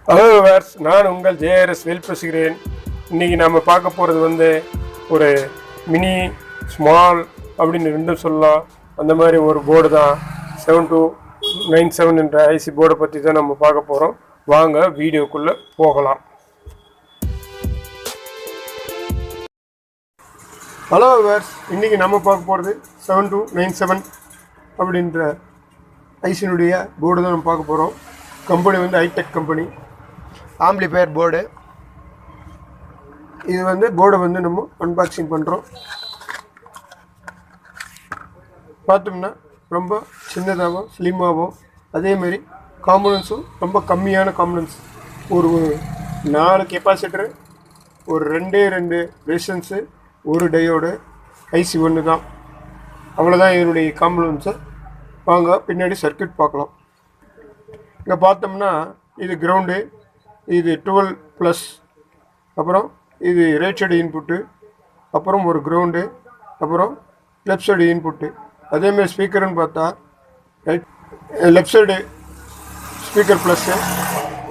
Hello viewers, நான் உங்கள் JRS வேல் பேசுகிறேன். இன்றைக்கி நாம் பார்க்க போகிறது ஒரு மினி ஸ்மால் அப்படின்னு ரெண்டும் சொல்லலாம். அந்த மாதிரி ஒரு போர்டு தான் 7297 என்ற ஐசி போர்டை பற்றி தான் நம்ம பார்க்க போகிறோம். வாங்க வீடியோக்குள்ளே போகலாம். ஹலோ வியூவர்ஸ், இன்றைக்கி நம்ம பார்க்க போகிறது 7297 அப்படின்ற ஐசினுடைய போர்டு தான் நம்ம பார்க்க போகிறோம். Company audiotech company, amplifier board. இது போர்டை நம்ம அன்பாக்சிங் பண்ணுறோம். பார்த்தோம்னா ரொம்ப சின்னதாகவும் ஸ்லிம்மாகவும், அதேமாரி காம்பனன்ஸும் ரொம்ப கம்மியான காம்பனன்ஸ். ஒரு 4 கெப்பாசிட்டரு, ஒரு 2 ரெசிஸ்டன்ஸு, ஒரு டயோடு, ஐசி 1 தான். அவ்வளோதான் இதனுடைய காம்பனன்ஸு. வாங்க பின்னாடி சர்க்யூட் பார்க்கலாம். இங்கே பார்த்தோம்னா இது கிரவுண்டு, இது 12+, அப்புறம் இது ரைட் சைடு இன்புட்டு, அப்புறம் ஒரு கிரவுண்டு, அப்புறம் லெஃப்ட் சைடு இன்புட்டு. அதேமாதிரி ஸ்பீக்கர்னு பார்த்தா லெஃப்ட் சைடு ஸ்பீக்கர் ப்ளஸ்ஸு,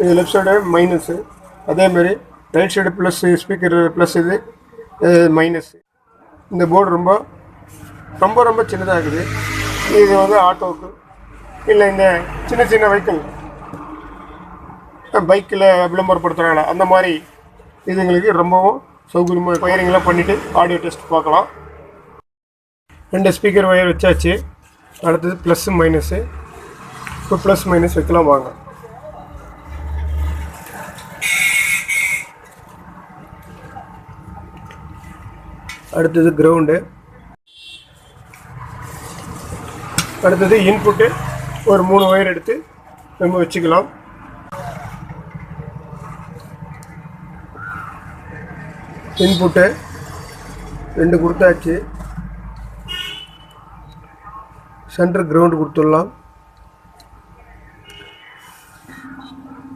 இது லெஃப்ட் சைடு மைனஸு. அதேமாரி right side plus speaker plus, இது மைனஸு. இந்த போர்டு ரொம்ப ரொம்ப ரொம்ப சின்னதாக இருக்குது. இது ஆட்டோவுக்கு இல்லை இந்த சின்ன சின்ன வெஹிக்கிள், பைக்கில் விளம்பரப்படுத்துகிறாங்களா அந்த மாதிரி இதுங்களுக்கு ரொம்பவும் சௌகரியமாக ஒயரிங்லாம் பண்ணிவிட்டு ஆடியோ டெஸ்ட் பார்க்கலாம். 2 ஸ்பீக்கர் ஒயர் வச்சாச்சு. அடுத்தது ப்ளஸ்ஸு மைனஸு. இப்போ ப்ளஸ் மைனஸ் வைக்கலாம் வாங்க. அடுத்தது கிரவுண்டு. அடுத்தது இன்புட்டு. ஒரு 3 ஒயர் எடுத்து நம்ம வச்சுக்கலாம். இன்புட்டு 2 கொடுத்தாச்சு. சென்டர் கிரவுண்டு கொடுத்துடலாம்.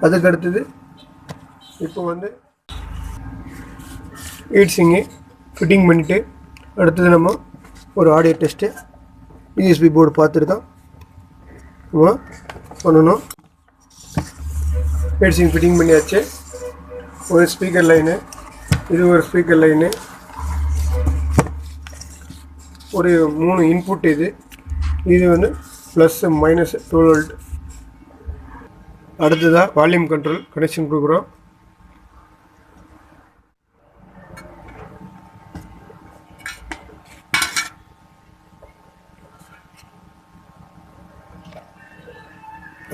அதுக்கு அடுத்தது இப்போ ஹீட்ஸிங்கு ஃபிட்டிங் பண்ணிவிட்டு, அடுத்தது நம்ம ஒரு ஆடியோ டெஸ்ட்டு யூஎஸ்பி போர்டு பார்த்துட்டு தான் நம்ம பண்ணணும். ஹீட்ஸிங் ஃபிட்டிங் பண்ணியாச்சு. ஒரு ஸ்பீக்கர் லைனு, இது ஒரு ஸ்பீக்கர் லைனு, ஒரு 3 இன்புட். இது ப்ளஸ் மைனஸ் 12 வோல்ட். அடுத்ததாக வால்யூம் கண்ட்ரோல் கனெக்ஷன் கொடுக்குறோம்.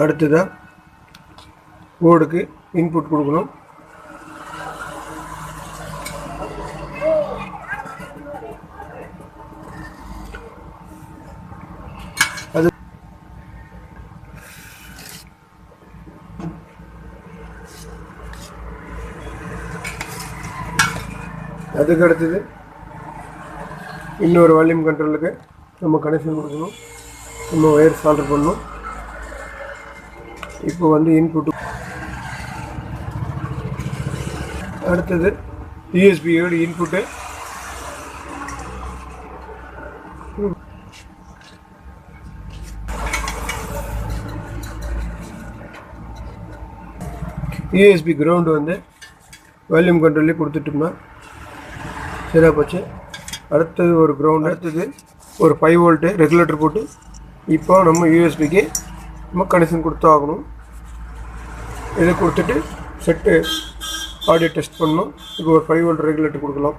அடுத்ததாக போர்டுக்கு இன்புட் கொடுக்கணும். அதுக்கு அடுத்தது இன்னொரு வால்யூம் கண்ட்ரோலுக்கு நம்ம கனெக்ஷன் கொடுக்கணும். நம்ம ஒயர் சால்டர் பண்ணணும். இப்போ இன்புட்டு. அடுத்தது யூஎஸ்பியோட இன்புட்டு. யூஎஸ்பி கிரவுண்டு வால்யூம் கண்ட்ரோல்லே கொடுத்துட்டோம்னா சரியாக போச்சு. அடுத்தது ஒரு கிரவுண்ட், அடுத்தது ஒரு 5 வோல்ட்டு ரெகுலேட்டர் போட்டு இப்போ நம்ம யூஎஸ்பிக்கு நம்ம கனெக்ஷன் கொடுத்து ஆகணும். இதை கொடுத்துட்டு செட்டு ஆடியோ டெஸ்ட் பண்ணணும். இப்போ ஒரு 5 வோல்ட் ரெகுலேட்டர் கொடுக்கலாம்.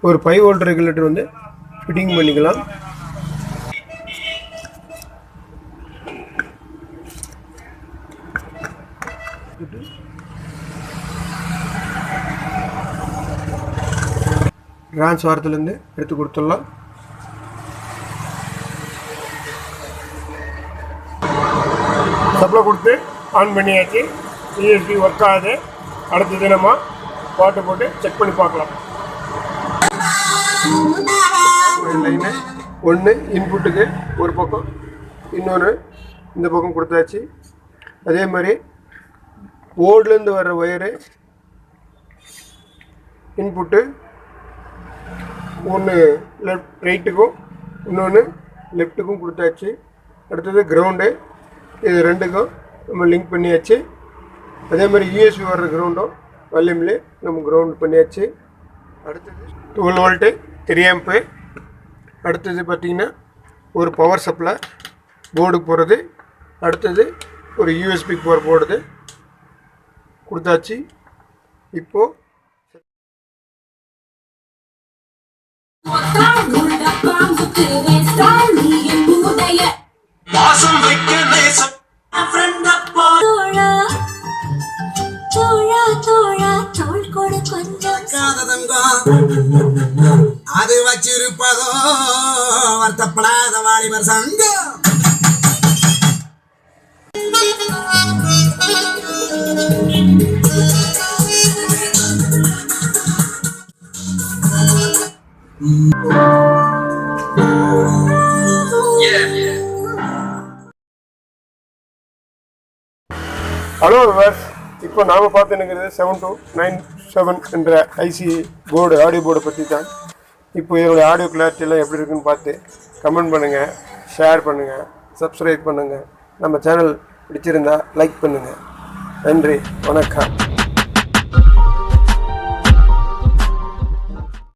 ஒரு 5 வோல்ட் ரெகுலேட்டர் ஃபிட்டிங் பண்ணிக்கலாம். டிரான்ஸ்வாரத்துலேருந்து எடுத்து கொடுத்துடலாம். சப்ளை கொடுத்து ஆன் பண்ணியாச்சு. யூஎஸ்பி ஒர்க் ஆகுது. அடுத்தது நம்ம பாட்டு போட்டு செக் பண்ணி பார்க்கலாம். லைனு 1 இன்புட்டுக்கு ஒரு பக்கம், இன்னொன்று இந்த பக்கம் கொடுத்தாச்சு. அதே மாதிரி போர்ட்லேருந்து வர்ற ஒயரு இன்புட்டு ஒன்று ரைட்டுக்கும் இன்னொன்று லெஃப்ட்டுக்கும் கொடுத்தாச்சு. அடுத்தது கிரவுண்டு, இது ரெண்டுக்கும் நம்ம லிங்க் பண்ணியாச்சு. அதே மாதிரி யூஎஸ்பி வர்ற கிரவுண்டும் வால்யூம்லேயே நம்ம கிரவுண்ட் பண்ணியாச்சு. அடுத்தது 12 வோல்ட்டு 3 ஆம்பு. அடுத்தது பார்த்திங்கன்னா ஒரு பவர் சப்ளை போர்டு போகிறது. அடுத்தது ஒரு யூஎஸ்பி போடுறது கொடுத்தாச்சு. இப்போது அது வச்சிருப்பதோ வருத்தப்படாத வாலிபர் சங்கம். ஹலோ விவர்ஸ், இப்போ நாம் பார்த்துன்னுங்கிறது 7297 என்ற ஐசி போர்டு, ஆடியோ போர்டை பற்றி தான். இப்போ இதனுடைய ஆடியோ கிளாரிட்டியெல்லாம் எப்படி இருக்குன்னு பார்த்து கமெண்ட் பண்ணுங்கள், ஷேர் பண்ணுங்கள், சப்ஸ்கிரைப் பண்ணுங்கள். நம்ம சேனல் பிடிச்சிருந்தா லைக் பண்ணுங்கள். நன்றி, வணக்கம்.